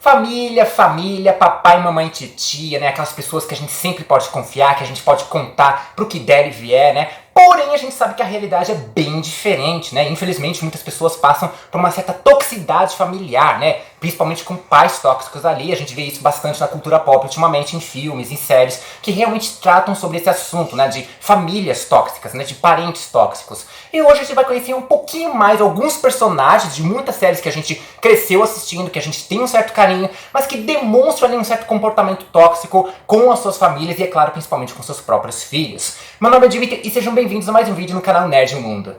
Família, papai, mamãe, titia, né? Aquelas pessoas que a gente sempre pode confiar, que a gente pode contar pro que der e vier, né? Porém, a gente sabe que a realidade é bem diferente, né? Infelizmente, muitas pessoas passam por uma certa toxicidade familiar, né? Principalmente com pais tóxicos ali. A gente vê isso bastante na cultura pop ultimamente, em filmes, em séries, que realmente tratam sobre esse assunto, né? De famílias tóxicas, né? De parentes tóxicos. E hoje a gente vai conhecer um pouquinho mais alguns personagens de muitas séries que a gente cresceu assistindo, que a gente tem um certo carinho, mas que demonstram ali um certo comportamento tóxico com as suas famílias e, é claro, principalmente com seus próprios filhos. Meu nome é Dimitri e sejam bem-vindos a mais um vídeo no canal Nerd Mundo.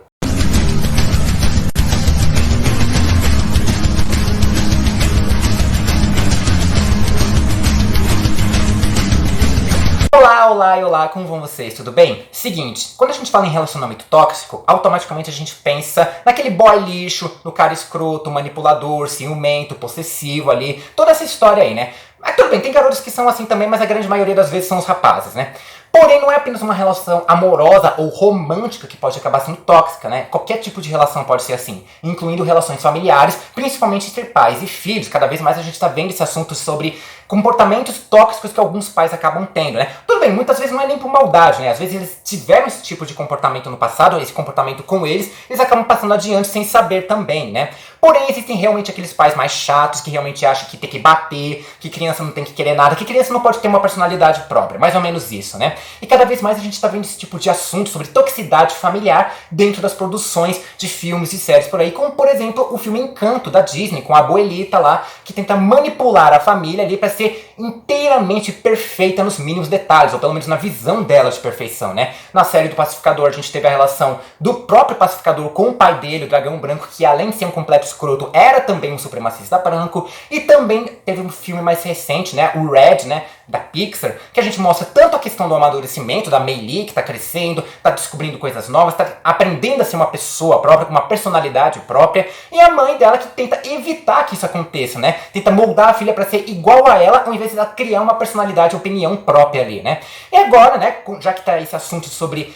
Olá, como vão vocês? Tudo bem? Seguinte, quando a gente fala em relacionamento tóxico, automaticamente a gente pensa naquele boy lixo, no cara escroto, manipulador, ciumento, possessivo ali, toda essa história aí, né? Mas tudo bem, tem garotos que são assim também, mas a grande maioria das vezes são os rapazes, né? Porém, não é apenas uma relação amorosa ou romântica que pode acabar sendo tóxica, né? Qualquer tipo de relação pode ser assim, incluindo relações familiares, principalmente entre pais e filhos. Cada vez mais a gente está vendo esse assunto sobre comportamentos tóxicos que alguns pais acabam tendo, né? Tudo bem, muitas vezes não é nem por maldade, né? Às vezes eles tiveram esse tipo de comportamento no passado, esse comportamento com eles acabam passando adiante sem saber também, né? Porém, existem realmente aqueles pais mais chatos que realmente acham que tem que bater, que criança não tem que querer nada, que criança não pode ter uma personalidade própria. Mais ou menos isso, né? E cada vez mais a gente está vendo esse tipo de assunto sobre toxicidade familiar dentro das produções de filmes e séries por aí, como por exemplo o filme Encanto da Disney, com a abuelita lá, que tenta manipular a família ali para ser inteiramente perfeita nos mínimos detalhes, ou pelo menos na visão dela de perfeição, né? Na série do Pacificador a gente teve a relação do próprio Pacificador com o pai dele, o Dragão Branco, que além de ser um completo escroto, era também um supremacista branco, e também teve um filme mais recente, né? O Red, né? Da Pixar, que a gente mostra tanto a questão do amadurecimento da Mei Lee, que tá crescendo, tá descobrindo coisas novas, tá aprendendo a ser uma pessoa própria, com uma personalidade própria, e a mãe dela que tenta evitar que isso aconteça, né? Tenta moldar a filha para ser igual a ela, ao invés de ela criar uma personalidade, opinião própria ali, né? E agora, né, já que tá esse assunto sobre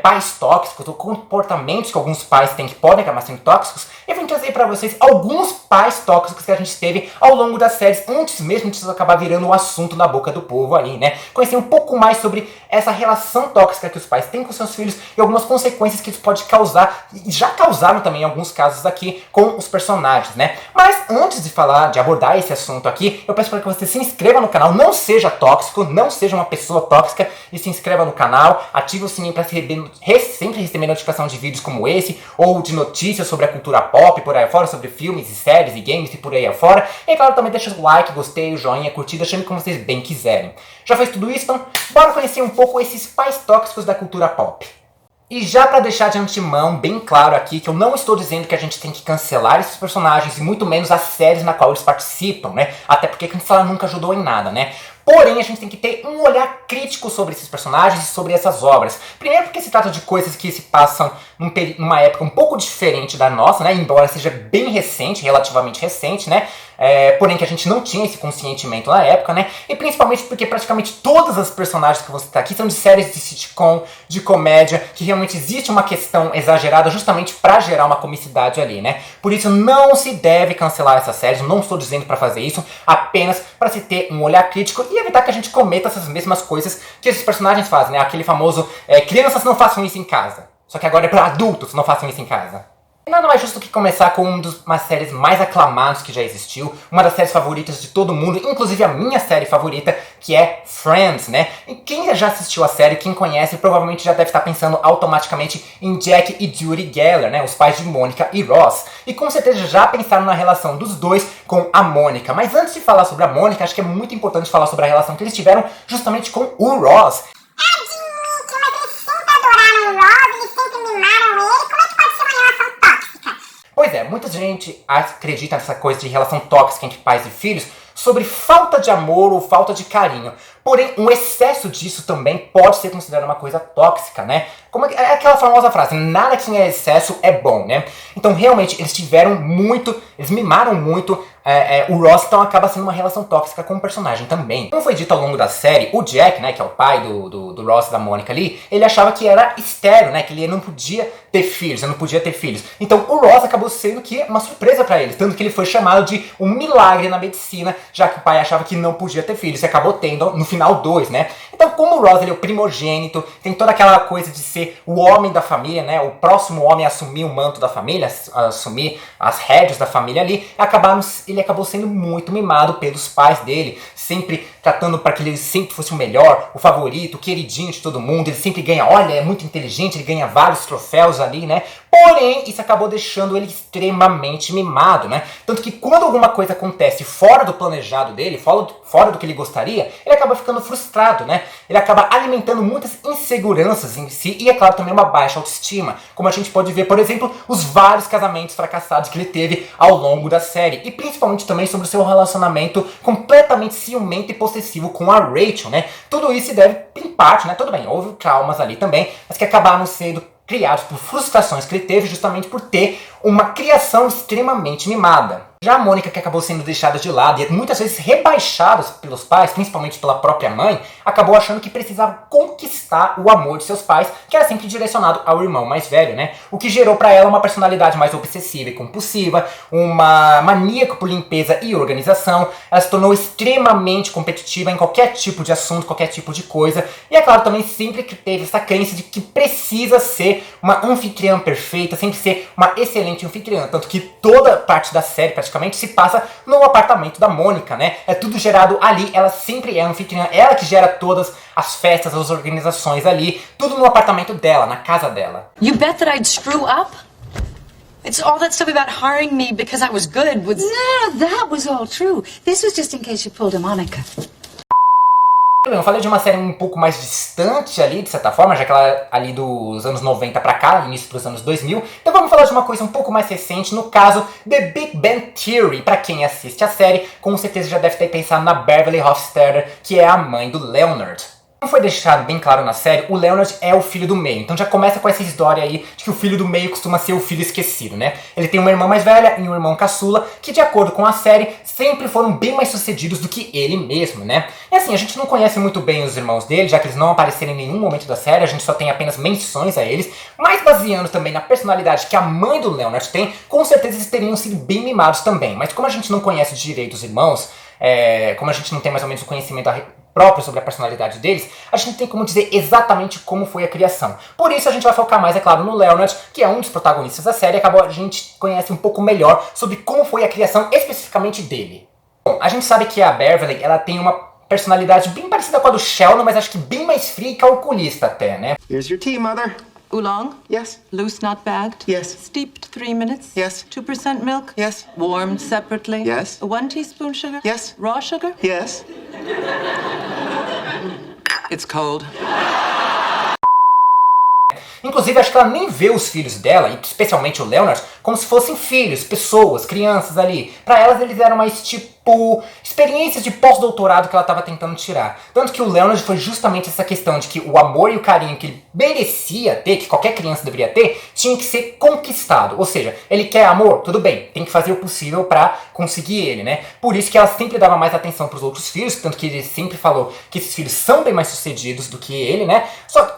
pais tóxicos, ou comportamentos que alguns pais têm que podem acabar sendo tóxicos, eu vim trazer pra vocês alguns pais tóxicos que a gente teve ao longo das séries, antes mesmo de isso acabar virando um assunto na boca do povo ali, né? Conhecer um pouco mais sobre essa relação tóxica que os pais têm com seus filhos e algumas consequências que isso pode causar, e já causaram também em alguns casos aqui com os personagens, né? Mas antes de abordar esse assunto aqui, eu peço para que você se inscreva no canal, não seja tóxico, não seja uma pessoa tóxica, e se inscreva no canal, ative o sininho para sempre receber notificação de vídeos como esse, ou de notícias sobre a cultura pop, por aí afora, sobre filmes e séries e games e por aí afora. E claro, também deixa o like, gostei, o joinha, curtida, chame como vocês bem quiserem. Já fez tudo isso? Então, bora conhecer um pouco esses pais tóxicos da cultura pop. E já pra deixar de antemão bem claro aqui que eu não estou dizendo que a gente tem que cancelar esses personagens e muito menos as séries na qual eles participam, né? Até porque cancelar nunca ajudou em nada, né? Porém, a gente tem que ter um olhar crítico sobre esses personagens e sobre essas obras. Primeiro porque se trata de coisas que se passam numa época um pouco diferente da nossa, né? Embora seja bem recente, relativamente recente, né? Porém que a gente não tinha esse conscientemente na época, né? E principalmente porque praticamente todas as personagens que você está aqui são de séries de sitcom, de comédia, que realmente existe uma questão exagerada justamente para gerar uma comicidade ali, né? Por isso não se deve cancelar essas séries, não estou dizendo para fazer isso, apenas para se ter um olhar crítico e evitar que a gente cometa essas mesmas coisas que esses personagens fazem, né? Aquele famoso, crianças não façam isso em casa. Só que agora é para adultos, não façam isso em casa. Nada mais justo que começar com uma das séries mais aclamadas que já existiu, uma das séries favoritas de todo mundo, inclusive a minha série favorita, que é Friends, né? E quem já assistiu a série, quem conhece, provavelmente já deve estar pensando automaticamente em Jack e Judy Geller, né? Os pais de Mônica e Ross. E com certeza já pensaram na relação dos dois com a Mônica. Mas antes de falar sobre a Mônica, acho que é muito importante falar sobre a relação que eles tiveram justamente com o Ross. Pois é, muita gente acredita nessa coisa de relação tóxica entre pais e filhos sobre falta de amor ou falta de carinho. Porém, um excesso disso também pode ser considerado uma coisa tóxica, né? Como é aquela famosa frase, nada que em excesso é bom, né? Então, realmente, eles mimaram muito o Ross, então acaba sendo uma relação tóxica com o personagem também. Como foi dito ao longo da série, o Jack, né, que é o pai do Ross e da Mônica ali, ele achava que era estéril, né, que ele não podia ter filhos, Então, o Ross acabou sendo que uma surpresa pra ele, tanto que ele foi chamado de um milagre na medicina, já que o pai achava que não podia ter filhos, e acabou tendo no final 2, né? Então, como o Ross ele é o primogênito, tem toda aquela coisa de ser o homem da família, né, o próximo homem a assumir o manto da família, assumir as rédeas da família ali, ele acabou sendo muito mimado pelos pais dele, sempre tratando para que ele sempre fosse o melhor, o favorito, o queridinho de todo mundo, ele sempre ganha, olha, é muito inteligente, ele ganha vários troféus ali, né? Porém, isso acabou deixando ele extremamente mimado, né? Tanto que quando alguma coisa acontece fora do planejado dele, fora do que ele gostaria, ele acaba ficando frustrado, né? Ele acaba alimentando muitas inseguranças em si e, é claro, também uma baixa autoestima, como a gente pode ver, por exemplo, os vários casamentos fracassados que ele teve ao longo da série, e principalmente também sobre o seu relacionamento completamente ciumento e possessivo com a Rachel, né? Tudo isso se deve, em parte, né? Tudo bem, houve traumas ali também, mas que acabaram sendo criados por frustrações que ele teve justamente por ter uma criação extremamente mimada. Já a Mônica, que acabou sendo deixada de lado e muitas vezes rebaixada pelos pais, principalmente pela própria mãe, acabou achando que precisava conquistar o amor de seus pais, que era sempre direcionado ao irmão mais velho, né? O que gerou pra ela uma personalidade mais obsessiva e compulsiva, uma maníaca por limpeza e organização. Ela se tornou extremamente competitiva em qualquer tipo de assunto, qualquer tipo de coisa. E é claro, também sempre que teve essa crença de que precisa ser uma anfitriã perfeita, sempre ser uma excelente anfitriã. Tanto que toda parte da série praticamente se passa no apartamento da Mônica, né? É tudo gerado ali, ela sempre é anfitriã, ela que gera todas as festas, as organizações ali, tudo no apartamento dela, na casa dela. You bet that I'd screw up? It's all that stuff about hiring me because I was good was... No, that was all true. This was just in case you pulled a Monica. Eu falei de uma série um pouco mais distante ali, de certa forma, já que ela é ali dos anos 90 pra cá, início dos anos 2000. Então vamos falar de uma coisa um pouco mais recente, no caso, The Big Bang Theory. Pra quem assiste a série, com certeza já deve ter pensado na Beverly Hofstadter, que é a mãe do Leonard. Como foi deixado bem claro na série, o Leonard é o filho do meio. Então já começa com essa história aí de que o filho do meio costuma ser o filho esquecido, né? Ele tem uma irmã mais velha e um irmão caçula, que de acordo com a série, sempre foram bem mais sucedidos do que ele mesmo, né? E assim, a gente não conhece muito bem os irmãos dele, já que eles não apareceram em nenhum momento da série, a gente só tem apenas menções a eles, mas baseando também na personalidade que a mãe do Leonard tem, com certeza eles teriam sido bem mimados também. Mas como a gente não conhece direito os irmãos, como a gente não tem mais ou menos o conhecimento próprio sobre a personalidade deles, a gente não tem como dizer exatamente como foi a criação. Por isso a gente vai focar mais, é claro, no Leonard, que é um dos protagonistas da série, e a gente conhece um pouco melhor sobre como foi a criação especificamente dele. Bom, a gente sabe que a Beverly, ela tem uma personalidade bem parecida com a do Sheldon, mas acho que bem mais fria e calculista até, né? Here's your tea, Mother. Oolong? Yes. Loose, not bagged? Yes. Steeped 3 minutes? Yes. 2% milk? Yes. Warmed separately? Yes. 1 teaspoon sugar? Yes. Raw sugar? Yes. It's cold. Inclusive, acho que ela nem vê os filhos dela, e especialmente o Leonard, como se fossem filhos, pessoas, crianças ali. Pra elas, eles eram mais tipo experiências de pós-doutorado que ela estava tentando tirar. Tanto que o Leonard foi justamente essa questão de que o amor e o carinho que ele merecia ter, que qualquer criança deveria ter, tinha que ser conquistado. Ou seja, ele quer amor? Tudo bem, tem que fazer o possível pra conseguir ele, né? Por isso que ela sempre dava mais atenção pros outros filhos, tanto que ele sempre falou que esses filhos são bem mais sucedidos do que ele, né?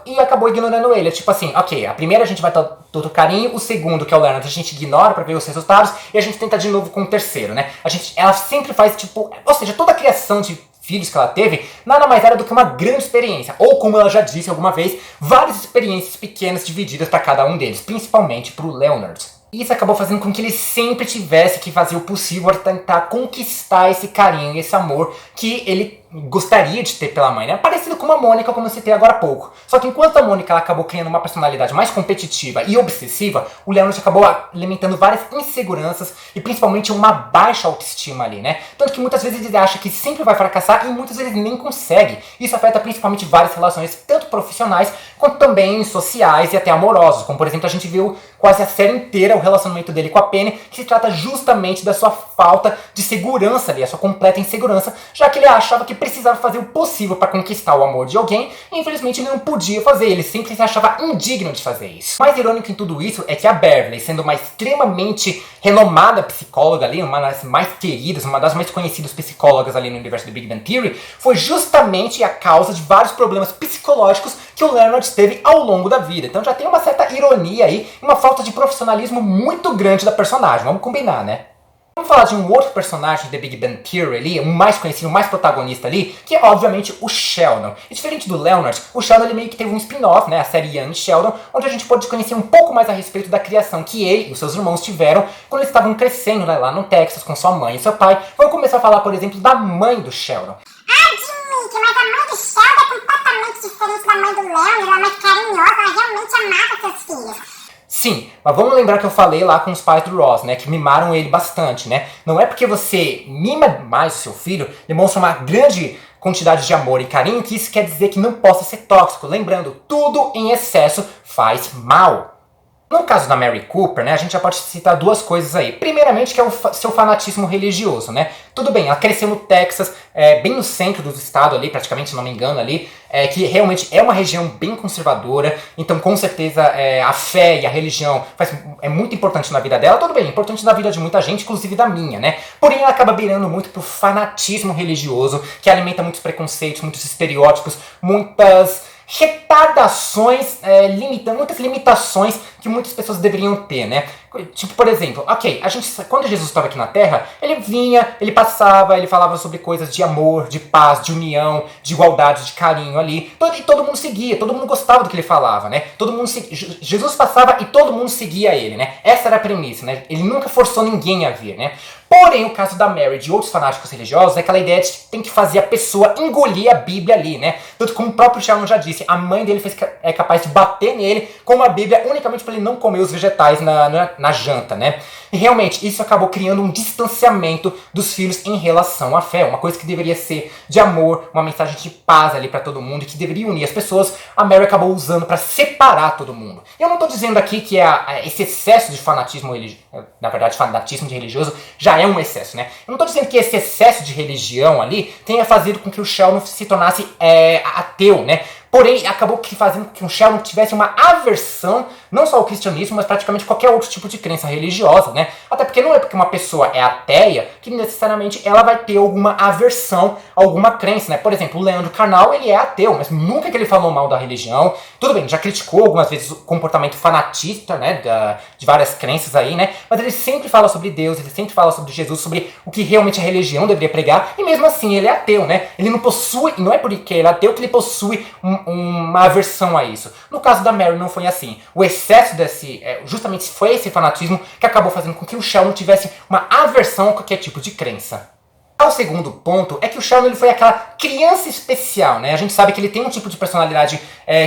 E acabou ignorando ele. É tipo assim, ok, a primeira a gente vai dar todo o carinho, o segundo, que é o Leonard, a gente ignora pra ver os resultados, e a gente tenta de novo com o terceiro, né? Ela sempre faz tipo, ou seja, toda a criação de filhos que ela teve, nada mais era do que uma grande experiência, ou como ela já disse alguma vez, várias experiências pequenas divididas para cada um deles, principalmente pro Leonard. E isso acabou fazendo com que ele sempre tivesse que fazer o possível para tentar conquistar esse carinho e esse amor que ele gostaria de ter pela mãe, né? Parecido com a Mônica, como eu citei agora há pouco. Só que enquanto a Mônica ela acabou criando uma personalidade mais competitiva e obsessiva, o Leonard acabou alimentando várias inseguranças e principalmente uma baixa autoestima ali, né? Tanto que muitas vezes ele acha que sempre vai fracassar e muitas vezes nem consegue. Isso afeta principalmente várias relações, tanto profissionais quanto também sociais e até amorosas. Como por exemplo, a gente viu quase a série inteira o relacionamento dele com a Penny, que se trata justamente da sua falta de segurança ali, a sua completa insegurança, já que ele achava que precisava fazer o possível para conquistar o amor de alguém, e infelizmente ele não podia fazer, ele sempre se achava indigno de fazer isso. O mais irônico em tudo isso é que a Beverly, sendo uma extremamente renomada psicóloga ali, uma das mais queridas, uma das mais conhecidas psicólogas ali no universo do Big Bang Theory, foi justamente a causa de vários problemas psicológicos que o Leonard teve ao longo da vida. Então já tem uma certa ironia aí, uma falta de profissionalismo muito grande da personagem, vamos combinar, né? Vamos falar de um outro personagem de The Big Bang Theory ali, o mais conhecido, o mais protagonista ali, que é obviamente o Sheldon. E diferente do Leonard, o Sheldon ele meio que teve um spin-off, né, a série Young Sheldon, onde a gente pode conhecer um pouco mais a respeito da criação que ele e os seus irmãos tiveram quando eles estavam crescendo, né, lá no Texas com sua mãe e seu pai. Vamos começar a falar, por exemplo, da mãe do Sheldon. Admite, mas a mãe do Sheldon é completamente diferente da mãe do Leonard, ela é mais carinhosa, ela realmente amava seus filhos. Sim, mas vamos lembrar que eu falei lá com os pais do Ross, né, que mimaram ele bastante, né? Não é porque você mima mais o seu filho, demonstra uma grande quantidade de amor e carinho, que isso quer dizer que não possa ser tóxico. Lembrando, tudo em excesso faz mal. No caso da Mary Cooper, né, a gente já pode citar duas coisas aí. Primeiramente, que é o seu fanatismo religioso, né? Tudo bem, ela cresceu no Texas, bem no centro do estado ali, praticamente, se não me engano, ali, que realmente é uma região bem conservadora, então com certeza a fé e a religião é muito importante na vida dela. Tudo bem, importante na vida de muita gente, inclusive da minha, né? Porém, ela acaba beirando muito pro fanatismo religioso, que alimenta muitos preconceitos, muitos estereótipos, muitas retardações, muitas limitações que muitas pessoas deveriam ter, né? Tipo, por exemplo, ok, quando Jesus estava aqui na Terra, ele vinha, ele passava, ele falava sobre coisas de amor, de paz, de união, de igualdade, de carinho ali, e todo mundo seguia, todo mundo gostava do que ele falava, né? Jesus passava e todo mundo seguia ele, né? Essa era a premissa, né? Ele nunca forçou ninguém a vir, né? Porém, o caso da Mary e de outros fanáticos religiosos é aquela ideia de que tem que fazer a pessoa engolir a Bíblia ali, né? Tanto como o próprio Sheldon já disse, a mãe dele é capaz de bater nele com a Bíblia unicamente para ele não comer os vegetais na janta, né? E realmente, isso acabou criando um distanciamento dos filhos em relação à fé. Uma coisa que deveria ser de amor, uma mensagem de paz ali para todo mundo, e que deveria unir as pessoas, a Mary acabou usando para separar todo mundo. E eu não estou dizendo aqui que esse excesso de fanatismo religioso, na verdade, fanatismo de religioso, já é um excesso, né? Eu não estou dizendo que esse excesso de religião ali tenha fazido com que o Sheldon se tornasse ateu, né? Porém, acabou fazendo com que o Sheldon tivesse uma aversão, não só ao cristianismo, mas praticamente qualquer outro tipo de crença religiosa, né? Até porque não é porque uma pessoa é ateia que necessariamente ela vai ter alguma aversão a alguma crença, né? Por exemplo, o Leandro Carnal, ele é ateu, mas nunca que ele falou mal da religião. Tudo bem, já criticou algumas vezes o comportamento fanatista, né? De várias crenças aí, né? Mas ele sempre fala sobre Deus, ele sempre fala sobre Jesus, sobre o que realmente a religião deveria pregar, e mesmo assim ele é ateu, né? Ele não possui, não é porque ele é ateu que ele possui uma aversão a isso. No caso da Mary não foi assim. O excesso justamente foi esse fanatismo que acabou fazendo com que o Sheldon tivesse uma aversão a qualquer tipo de crença. O segundo ponto é que o Sheldon ele foi aquela criança especial, né? A gente sabe que ele tem um tipo de personalidade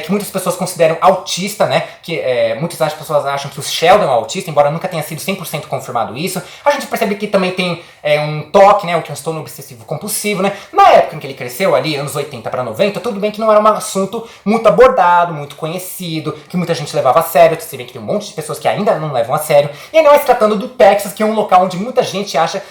que muitas pessoas consideram autista, né? Que muitas pessoas acham que o Sheldon é autista, embora nunca tenha sido 100% confirmado isso. A gente percebe que também tem um TOC, né? O transtorno obsessivo compulsivo, né? Na época em que ele cresceu, ali, anos 80 para 90, tudo bem que não era um assunto muito abordado, muito conhecido, que muita gente levava a sério. Você vê que tem um monte de pessoas que ainda não levam a sério. E ainda mais tratando do Texas, que é um local onde muita gente acha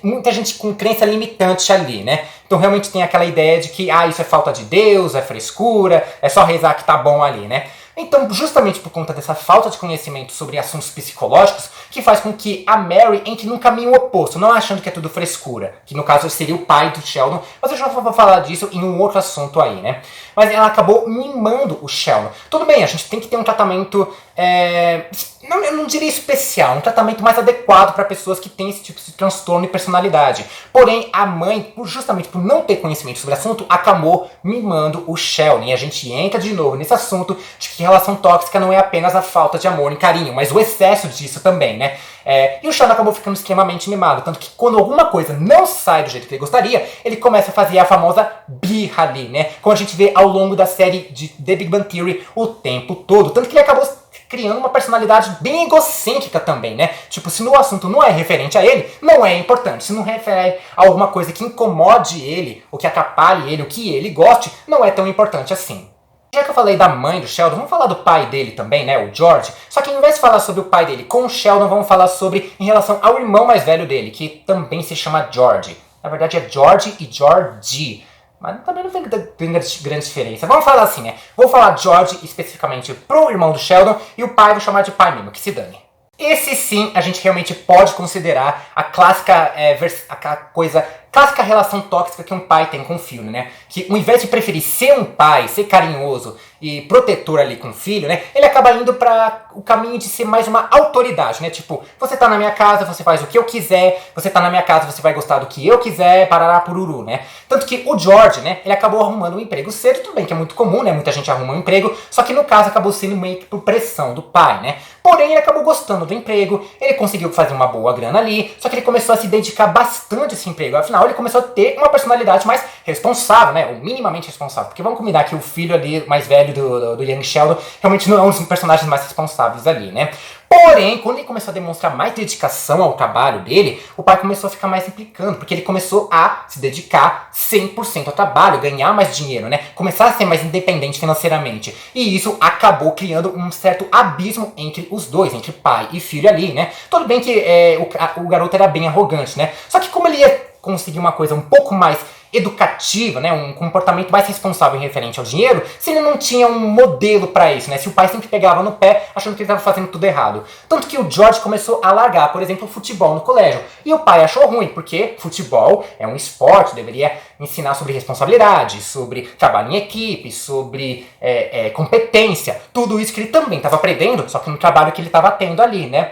muita gente com crença limitante ali, né? Então realmente tem aquela ideia de que isso é falta de Deus, é frescura, é só rezar que tá bom ali, né? Então, justamente por conta dessa falta de conhecimento sobre assuntos psicológicos, que faz com que a Mary entre num caminho oposto, não achando que é tudo frescura, que no caso seria o pai do Sheldon, mas eu já vou falar disso em um outro assunto aí, né? Mas ela acabou mimando o Sheldon. Tudo bem, a gente tem que ter um tratamento, eu não diria especial, um tratamento mais adequado para pessoas que têm esse tipo de transtorno de personalidade. Porém, a mãe, justamente por não ter conhecimento sobre o assunto, acabou mimando o Sheldon. E a gente entra de novo nesse assunto de que relação tóxica não é apenas a falta de amor e carinho, mas o excesso disso também, né? E o Sheldon acabou ficando extremamente mimado, tanto que quando alguma coisa não sai do jeito que ele gostaria, ele começa a fazer a famosa birra ali, né? Como a gente vê ao longo da série de The Big Bang Theory o tempo todo. Tanto que ele acabou criando uma personalidade bem egocêntrica também, né? Tipo, se no assunto não é referente a ele, não é importante. Se não refere a alguma coisa que incomode ele, ou que atrapalhe ele, ou que ele goste, não é tão importante assim. Já que eu falei da mãe do Sheldon, vamos falar do pai dele também, né, o George. Só que ao invés de falar sobre o pai dele com o Sheldon, vamos falar sobre em relação ao irmão mais velho dele, que também se chama George. Na verdade é George e Georgie. Mas também não tem grande diferença. Vamos falar assim, né? Vou falar George especificamente pro irmão do Sheldon e o pai vou chamar de pai mesmo, que se dane. Esse sim a gente realmente pode considerar a clássica clássica relação tóxica que um pai tem com o filho, né? Que ao invés de preferir ser um pai, ser carinhoso e protetor ali com o filho, né? Ele acaba indo para o caminho de ser mais uma autoridade, né? Tipo, você tá na minha casa, você faz o que eu quiser, você tá na minha casa, você vai gostar do que eu quiser, parará pururu, né? Tanto que o George, né? Ele acabou arrumando um emprego cedo, tudo bem que é muito comum, né? Muita gente arruma um emprego, só que no caso acabou sendo meio que por pressão do pai, né? Porém, ele acabou gostando do emprego, ele conseguiu fazer uma boa grana ali, só que ele começou a se dedicar bastante a esse emprego. Afinal, ele começou a ter uma personalidade mais responsável, né? Ou minimamente responsável. Porque vamos combinar que o filho ali, mais velho do Young Sheldon, realmente não é um dos personagens mais responsáveis ali, né? Porém, quando ele começou a demonstrar mais dedicação ao trabalho dele, o pai começou a ficar mais implicando, porque ele começou a se dedicar 100% ao trabalho, ganhar mais dinheiro, né? Começar a ser mais independente financeiramente. E isso acabou criando um certo abismo entre os dois, entre pai e filho ali, né? Tudo bem que o garoto era bem arrogante, né? Só que como ele ia conseguir uma coisa um pouco mais educativa, né, um comportamento mais responsável em referente ao dinheiro, se ele não tinha um modelo para isso, né, se o pai sempre pegava no pé achando que ele estava fazendo tudo errado. Tanto que o George começou a largar, por exemplo, o futebol no colégio. E o pai achou ruim, porque futebol é um esporte, deveria ensinar sobre responsabilidade, sobre trabalho em equipe, sobre competência, tudo isso que ele também estava aprendendo, só que no trabalho que ele estava tendo ali, né.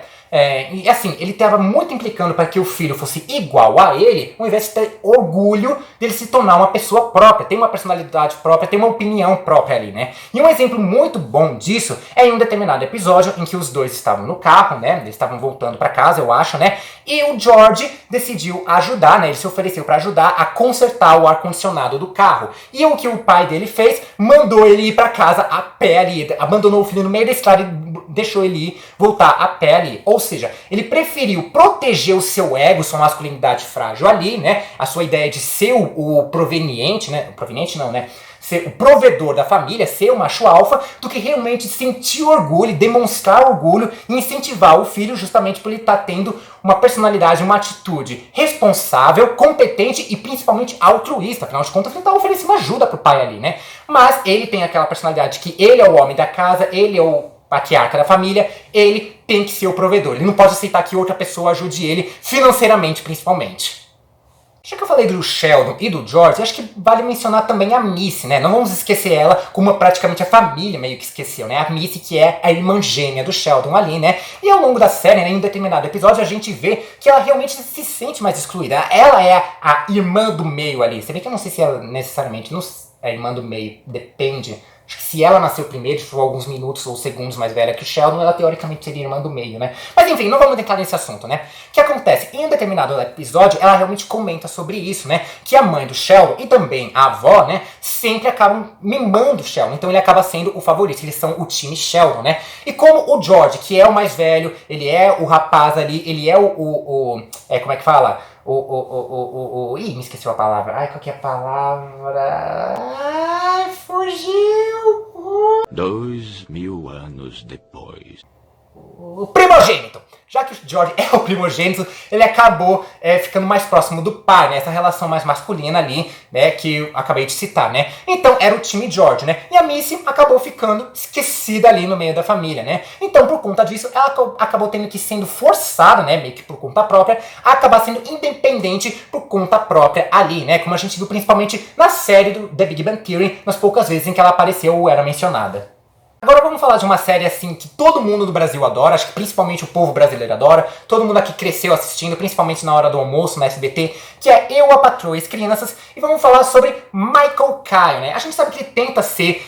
E assim, ele estava muito implicando para que o filho fosse igual a ele, ao invés de ter orgulho dele se tornar uma pessoa própria, ter uma personalidade própria, ter uma opinião própria ali, né? E um exemplo muito bom disso é em um determinado episódio em que os dois estavam no carro, né? Eles estavam voltando para casa, eu acho, né? E o George decidiu ajudar, né? Ele se ofereceu para ajudar a consertar o ar-condicionado do carro. E o que o pai dele fez? Mandou ele ir para casa a pé ali, abandonou o filho no meio da estrada e deixou ele ir, voltar a pé ali. Ou seja, ele preferiu proteger o seu ego, sua masculinidade frágil ali, né? A sua ideia de ser o proveniente, né? Proveniente não, né? Ser o provedor da família, ser o macho alfa, do que realmente sentir orgulho, demonstrar orgulho e incentivar o filho justamente por ele estar tendo uma personalidade, uma atitude responsável, competente e principalmente altruísta. Afinal de contas, ele está oferecendo ajuda pro pai ali, né? Mas ele tem aquela personalidade que ele é o homem da casa, ele é o patriarca da família, ele tem que ser o provedor. Ele não pode aceitar que outra pessoa ajude ele financeiramente, principalmente. Já que eu falei do Sheldon e do George, acho que vale mencionar também a Missy, né? Não vamos esquecer ela, como praticamente a família meio que esqueceu, né? A Missy, que é a irmã gêmea do Sheldon ali, né? E ao longo da série, né, em um determinado episódio, a gente vê que ela realmente se sente mais excluída. Ela é a irmã do meio ali. Você vê que eu não sei se ela necessariamente é a irmã do meio, depende. Acho que se ela nasceu primeiro, for alguns minutos ou segundos mais velha que o Sheldon, ela teoricamente seria irmã do meio, né? Mas enfim, não vamos entrar nesse assunto, né? O que acontece? Em um determinado episódio, ela realmente comenta sobre isso, né? Que a mãe do Sheldon e também a avó, né? Sempre acabam mimando o Sheldon. Então ele acaba sendo o favorito. Eles são o time Sheldon, né? E como o George, que é o mais velho, ele é o rapaz ali, ele é como é que fala? Ih, me esqueci a palavra. Ai, qual que é a palavra? Ai, fugiu! 2000 anos depois. O primogênito. Já que o George é o primogênito, ele acabou ficando mais próximo do pai, né? Essa relação mais masculina ali, né? Que eu acabei de citar, né? Então, era o time George, né? E a Missy acabou ficando esquecida ali no meio da família, né? Então, por conta disso, ela acabou tendo que sendo forçada, né? Meio que por conta própria, a acabar sendo independente por conta própria ali, né? Como a gente viu principalmente na série do The Big Bang Theory, nas poucas vezes em que ela apareceu ou era mencionada. Agora vamos falar de uma série assim que todo mundo do Brasil adora, acho que principalmente o povo brasileiro adora, todo mundo aqui cresceu assistindo, principalmente na hora do almoço, na SBT, que é Eu, a Patroa e as Crianças, e vamos falar sobre Michael Kyle, né? A gente sabe que ele tenta ser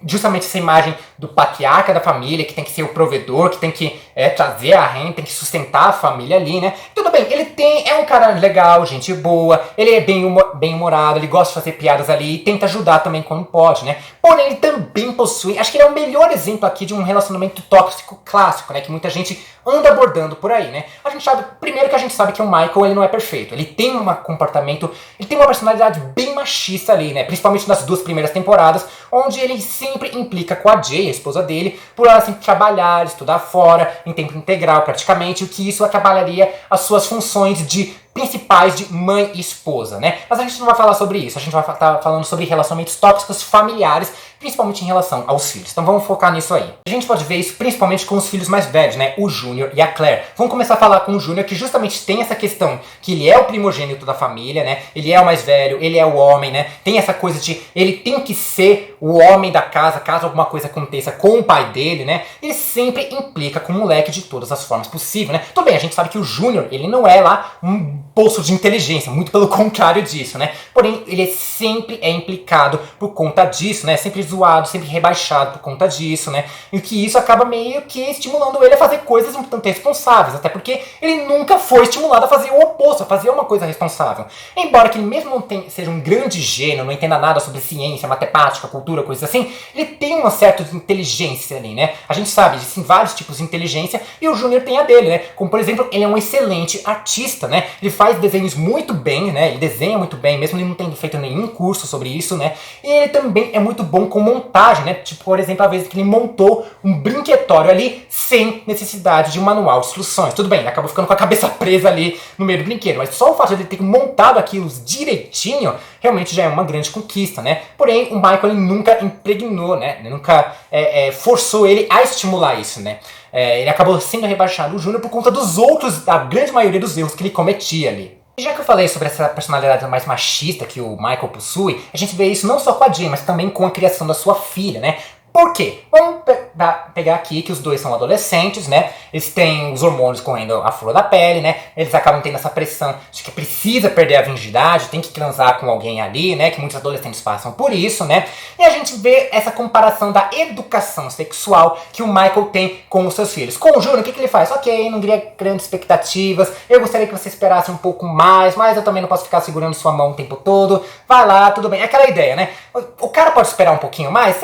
justamente essa imagem do patriarca da família, que tem que ser o provedor, que tem que trazer a renda, tem que sustentar a família ali, né? Tudo bem, ele é um cara legal, gente boa, ele é bem humorado, ele gosta de fazer piadas ali e tenta ajudar também quando pode, né? Porém, ele também possui, acho que ele é o melhor exemplo aqui de um relacionamento tóxico clássico, né? Que muita gente anda abordando por aí, né? A gente sabe, primeiro que a gente sabe que o Michael, ele não é perfeito. Ele tem um comportamento, ele tem uma personalidade bem machista ali, né? Principalmente nas 2 primeiras temporadas, onde ele sempre implica com a Jay, a esposa dele, por ela sempre trabalhar, estudar fora, em tempo integral praticamente, o que isso atrapalharia as suas funções de principais de mãe e esposa, né? Mas a gente não vai falar sobre isso, a gente vai estar falando sobre relacionamentos tóxicos familiares, principalmente em relação aos filhos. Então vamos focar nisso aí. A gente pode ver isso principalmente com os filhos mais velhos, né? O Júnior e a Claire. Vamos começar a falar com o Júnior, que justamente tem essa questão que ele é o primogênito da família, né? Ele é o mais velho, ele é o homem, né? Tem essa coisa de ele tem que ser o homem da casa, caso alguma coisa aconteça com o pai dele, né? Ele sempre implica com o moleque de todas as formas possíveis, né? Tudo bem, a gente sabe que o Júnior, ele não é lá um poço de inteligência, muito pelo contrário disso, né? Porém, ele sempre é implicado por conta disso, né? Sempre zoado, sempre rebaixado por conta disso, né? E que isso acaba meio que estimulando ele a fazer coisas um tanto responsáveis, até porque ele nunca foi estimulado a fazer o oposto, a fazer uma coisa responsável. Embora que ele mesmo não seja um grande gênio, não entenda nada sobre ciência, matemática, cultura, coisas assim, ele tem uma certa inteligência ali, né? A gente sabe, existem vários tipos de inteligência e o Júnior tem a dele, né? Como, por exemplo, ele é um excelente artista, né? Ele faz desenhos muito bem, né? Ele desenha muito bem, mesmo ele não tendo feito nenhum curso sobre isso, né? E ele também é muito bom com montagem, né? Tipo, por exemplo, a vez que ele montou um brinquetório ali sem necessidade de um manual de instruções. Tudo bem, ele acabou ficando com a cabeça presa ali no meio do brinquedo, mas só o fato de ele ter montado aquilo direitinho realmente já é uma grande conquista, né? Porém, o Michael ele nunca impregnou, né? Ele nunca forçou ele a estimular isso, né? Ele acabou sendo rebaixado, o Júnior, por conta dos outros, da grande maioria dos erros que ele cometia ali. E já que eu falei sobre essa personalidade mais machista que o Michael possui, a gente vê isso não só com a Jane, mas também com a criação da sua filha, né? Por quê? Vamos pegar aqui que os dois são adolescentes, né? Eles têm os hormônios correndo à flor da pele, né? Eles acabam tendo essa pressão de que precisa perder a virgindade, tem que transar com alguém ali, né? Que muitos adolescentes passam por isso, né? E a gente vê essa comparação da educação sexual que o Michael tem com os seus filhos. Com o Júnior, o que ele faz? Ok, não cria grandes expectativas, eu gostaria que você esperasse um pouco mais, mas eu também não posso ficar segurando sua mão o tempo todo. Vai lá, tudo bem. É aquela ideia, né? O cara pode esperar um pouquinho mais?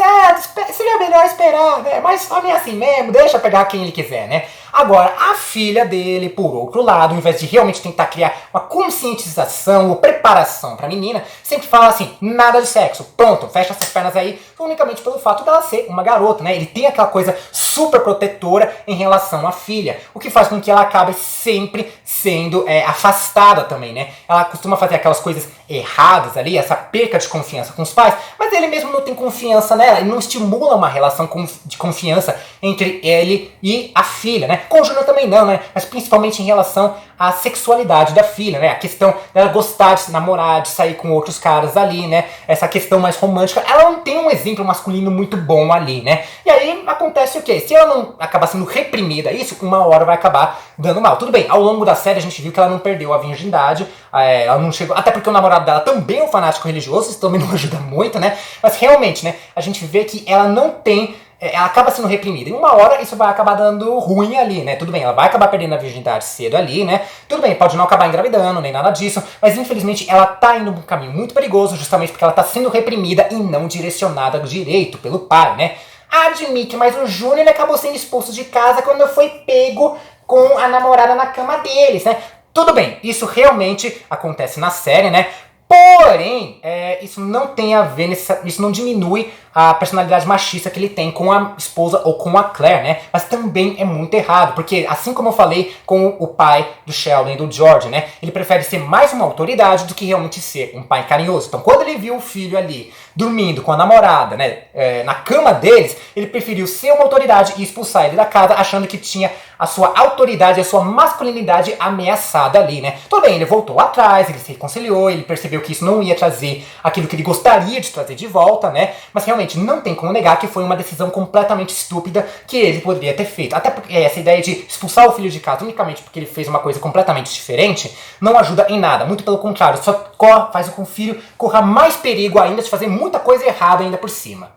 Seria melhor esperar, né? Mas homem é assim mesmo, deixa pegar quem ele quiser, né? Agora, a filha dele, por outro lado, ao invés de realmente tentar criar uma conscientização ou preparação pra menina, sempre fala assim, nada de sexo, pronto, fecha essas pernas aí, unicamente pelo fato dela ser uma garota, né? Ele tem aquela coisa super protetora em relação à filha, o que faz com que ela acabe sempre sendo afastada também, né? Ela costuma fazer aquelas coisas erradas ali, essa perca de confiança com os pais, mas ele mesmo não tem confiança nela, ele não estimula uma relação de confiança entre ele e a filha, né? Com o Júnior também não, né? Mas principalmente em relação à sexualidade da filha, né? A questão dela gostar de se namorar, de sair com outros caras ali, né? Essa questão mais romântica, ela não tem um exemplo masculino muito bom ali, né? E aí acontece o quê? Se ela não acabar sendo reprimida isso, uma hora vai acabar dando mal. Tudo bem, ao longo da série a gente viu que ela não perdeu a virgindade, ela não chegou, até porque o namorado dela também é um fanático religioso, isso também não ajuda muito, né? Mas realmente, né? A gente vê que ela não tem, ela acaba sendo reprimida. E uma hora isso vai acabar dando ruim ali, né? Tudo bem, ela vai acabar perdendo a virgindade cedo ali, né? Tudo bem, pode não acabar engravidando, nem nada disso, mas infelizmente ela tá indo num caminho muito perigoso, justamente porque ela tá sendo reprimida e não direcionada direito pelo pai, né? Admite, mas o Júnior ele acabou sendo expulso de casa quando foi pego com a namorada na cama deles, né? Tudo bem, isso realmente acontece na série, né? Porém, isso não tem a ver, isso não diminui a personalidade machista que ele tem com a esposa ou com a Claire, né? Mas também é muito errado, porque assim como eu falei com o pai do Sheldon e do George, né? Ele prefere ser mais uma autoridade do que realmente ser um pai carinhoso. Então quando ele viu o filho ali dormindo com a namorada, né? Na cama deles, ele preferiu ser uma autoridade e expulsar ele da casa, achando que tinha a sua autoridade, a sua masculinidade ameaçada ali, né? Tudo bem, ele voltou atrás, ele se reconciliou, ele percebeu que isso não ia trazer aquilo que ele gostaria de trazer de volta, né? Mas realmente não tem como negar que foi uma decisão completamente estúpida que ele poderia ter feito. Até porque essa ideia de expulsar o filho de casa unicamente porque ele fez uma coisa completamente diferente não ajuda em nada. Muito pelo contrário, só faz com que o filho corra mais perigo ainda de fazer muita coisa errada ainda por cima.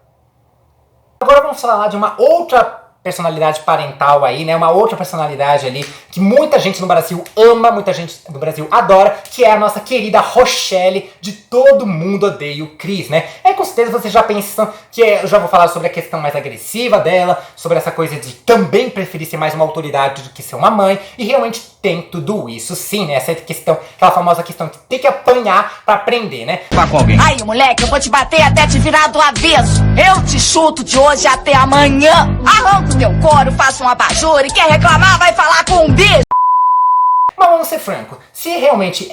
Agora vamos falar de uma outra personalidade parental aí, né? Uma outra personalidade ali que muita gente no Brasil ama, muita gente no Brasil adora, que é a nossa querida Rochelle, de Todo Mundo Odeia o Chris, né? Com certeza vocês já pensam que eu já vou falar sobre a questão mais agressiva dela, sobre essa coisa de também preferir ser mais uma autoridade do que ser uma mãe, e realmente tem tudo isso sim, né? Essa questão, aquela famosa questão de ter que apanhar pra aprender, né? Aí, moleque, eu vou te bater até te virar do avesso. Eu te chuto de hoje até amanhã. Arranco meu couro, faço um abajur e quer reclamar vai falar com um bicho. Mas vamos ser francos, se realmente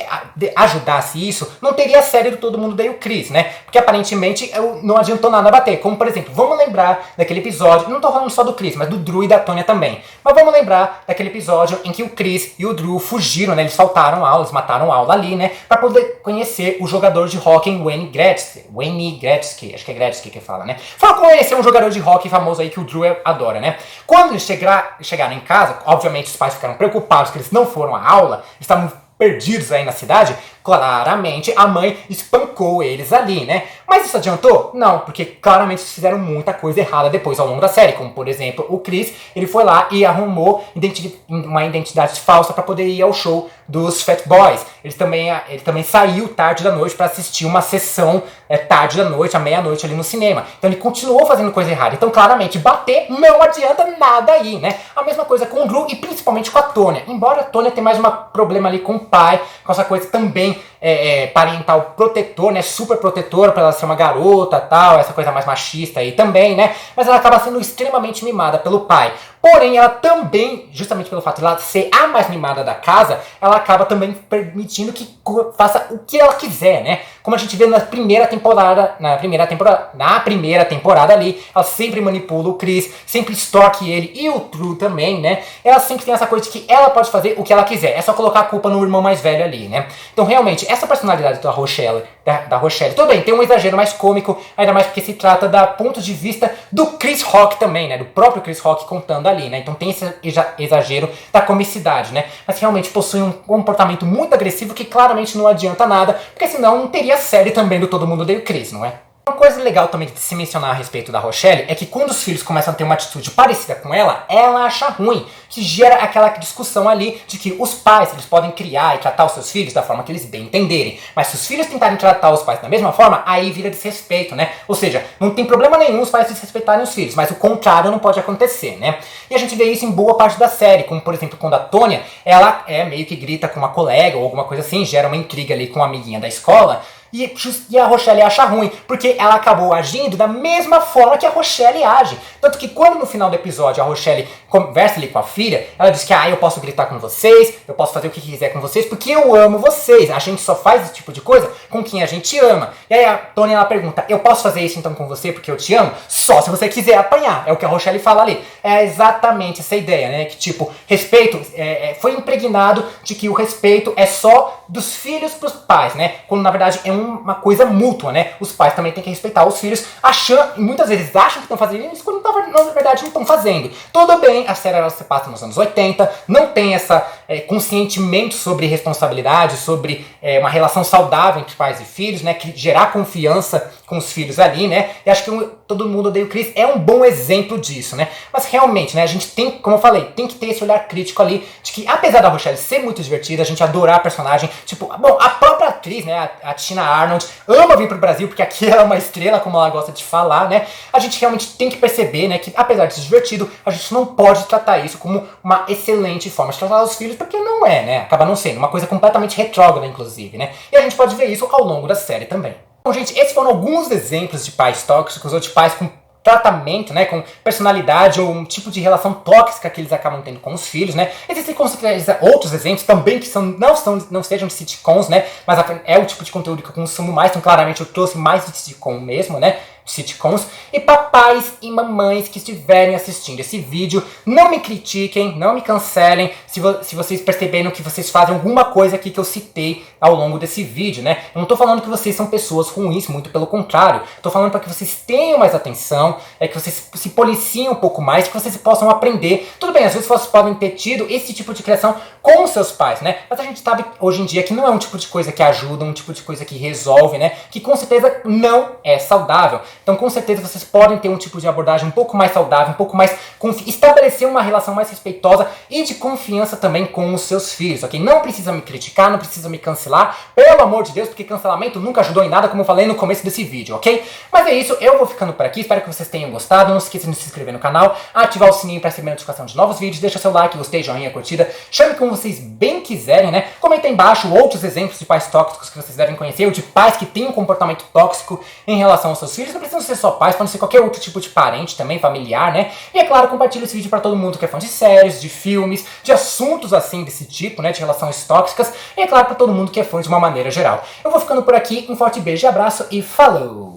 ajudasse isso, não teria a série do Todo Mundo Odeia o Chris, né? Porque aparentemente não adiantou nada bater. Como, por exemplo, vamos lembrar daquele episódio, não tô falando só do Chris, mas do Drew e da Tonya também. Mas vamos lembrar daquele episódio em que o Chris e o Drew fugiram, né? Eles faltaram aula, eles mataram aula ali, né? Pra poder conhecer o jogador de hóquei Wayne Gretzky, acho que é Gretzky que fala, né? Foi conhecer um jogador de hóquei famoso aí que o Drew adora, né? Quando eles chegaram em casa, obviamente os pais ficaram preocupados que eles não foram à aula, eles estavam perdidos aí na cidade. Claramente a mãe espancou eles ali, né? Mas isso adiantou? Não, porque claramente eles fizeram muita coisa errada depois ao longo da série. Como, por exemplo, o Chris, ele foi lá e arrumou uma identidade falsa para poder ir ao show dos Fat Boys. Ele também saiu tarde da noite para assistir uma sessão tarde da noite, à meia-noite ali no cinema. Então ele continuou fazendo coisa errada. Então claramente bater não adianta nada aí, né? A mesma coisa com o Drew e principalmente com a Tonya. Embora a Tonya tenha mais um problema ali com o pai, com essa coisa também parental protetor, né? Super protetora para ela ser uma garota, tal, essa coisa mais machista aí também, né? Mas ela acaba sendo extremamente mimada pelo pai. Porém, ela também, justamente pelo fato de ela ser a mais mimada da casa, ela acaba também permitindo que faça o que ela quiser, né? Como a gente vê na primeira temporada ali, ela sempre manipula o Chris, sempre stalk ele e o Drew também, né? Ela sempre tem essa coisa de que ela pode fazer o que ela quiser, é só colocar a culpa no irmão mais velho ali, né? Então, realmente, essa personalidade da Rochelle, tudo bem, tem um exagero mais cômico, ainda mais porque se trata do ponto de vista do Chris Rock também, né? Do próprio Chris Rock contando ali, né? Então tem esse exagero da comicidade, né? Mas realmente possui um comportamento muito agressivo que claramente não adianta nada, porque senão não teria série também do Todo Mundo Odeia o Chris, não é? Uma coisa legal também de se mencionar a respeito da Rochelle é que quando os filhos começam a ter uma atitude parecida com ela acha ruim, que gera aquela discussão ali de que os pais, eles podem criar e tratar os seus filhos da forma que eles bem entenderem, mas se os filhos tentarem tratar os pais da mesma forma, aí vira desrespeito, né? Ou seja, não tem problema nenhum os pais desrespeitarem os filhos, mas o contrário não pode acontecer, né? E a gente vê isso em boa parte da série, como por exemplo quando a Tonya, ela meio que grita com uma colega ou alguma coisa assim, gera uma intriga ali com uma amiguinha da escola, e a Rochelle acha ruim, porque ela acabou agindo da mesma forma que a Rochelle age. Tanto que quando no final do episódio a Rochelle conversa ali com a filha, ela diz que eu posso gritar com vocês, eu posso fazer o que quiser com vocês, porque eu amo vocês. A gente só faz esse tipo de coisa com quem a gente ama. E aí a Tonya, ela pergunta, eu posso fazer isso então com você porque eu te amo? Só se você quiser apanhar. É o que a Rochelle fala ali. É exatamente essa ideia, né? Que tipo, respeito foi impregnado de que o respeito é só dos filhos pros pais, né? Quando na verdade é uma coisa mútua, né? Os pais também têm que respeitar os filhos, muitas vezes acham que estão fazendo isso, quando na verdade não estão fazendo. Tudo bem, a série ela se passa nos anos 80, não tem essa conscientemente sobre responsabilidade, sobre uma relação saudável entre pais e filhos, né? Que gerar confiança com os filhos ali, né? E acho que Todo Mundo Odeia o Chris é um bom exemplo disso, né? Mas realmente, né? A gente tem, como eu falei, tem que ter esse olhar crítico ali, de que apesar da Rochelle ser muito divertida, a gente adorar a personagem, tipo, bom, a própria atriz, né? A Tina Arnold ama vir pro Brasil, porque aqui ela é uma estrela, como ela gosta de falar, né? A gente realmente tem que perceber, né? Que apesar de ser divertido, a gente não pode tratar isso como uma excelente forma de tratar os filhos, porque não é, né? Acaba não sendo uma coisa completamente retrógrada, inclusive, né? E a gente pode ver isso ao longo da série também. Bom, gente, esses foram alguns exemplos de pais tóxicos ou de pais com tratamento, né, com personalidade ou um tipo de relação tóxica que eles acabam tendo com os filhos, né. Existem com certeza outros exemplos também que não sejam de sitcoms, né, mas é o tipo de conteúdo que eu consumo mais, então claramente eu trouxe mais de sitcom mesmo, né, sitcoms. E papais e mamães que estiverem assistindo esse vídeo, não me critiquem, não me cancelem se vocês perceberam que vocês fazem alguma coisa aqui que eu citei ao longo desse vídeo, né? Eu não tô falando que vocês são pessoas ruins, muito pelo contrário. Tô falando para que vocês tenham mais atenção, que vocês se policiem um pouco mais, que vocês possam aprender. Tudo bem, às vezes vocês podem ter tido esse tipo de criação com os seus pais, né? Mas a gente sabe hoje em dia que não é um tipo de coisa que ajuda, um tipo de coisa que resolve, né? Que com certeza não é saudável. Então, com certeza, vocês podem ter um tipo de abordagem um pouco mais saudável, um pouco mais... estabelecer uma relação mais respeitosa e de confiança também com os seus filhos, ok? Não precisa me criticar, não precisa me cancelar, pelo amor de Deus, porque cancelamento nunca ajudou em nada, como eu falei no começo desse vídeo, ok? Mas é isso, eu vou ficando por aqui, espero que vocês tenham gostado, não se esqueçam de se inscrever no canal, ativar o sininho para receber a notificação de novos vídeos, deixa seu like, gostei, joinha, curtida, chame como vocês bem quiserem, né? Comenta aí embaixo outros exemplos de pais tóxicos que vocês devem conhecer, ou de pais que têm um comportamento tóxico em relação aos seus filhos. Não precisam ser só pais, podem ser qualquer outro tipo de parente também, familiar, né? E é claro, compartilha esse vídeo pra todo mundo que é fã de séries, de filmes, de assuntos assim desse tipo, né? De relações tóxicas. E é claro, pra todo mundo que é fã de uma maneira geral. Eu vou ficando por aqui, um forte beijo e abraço e falou!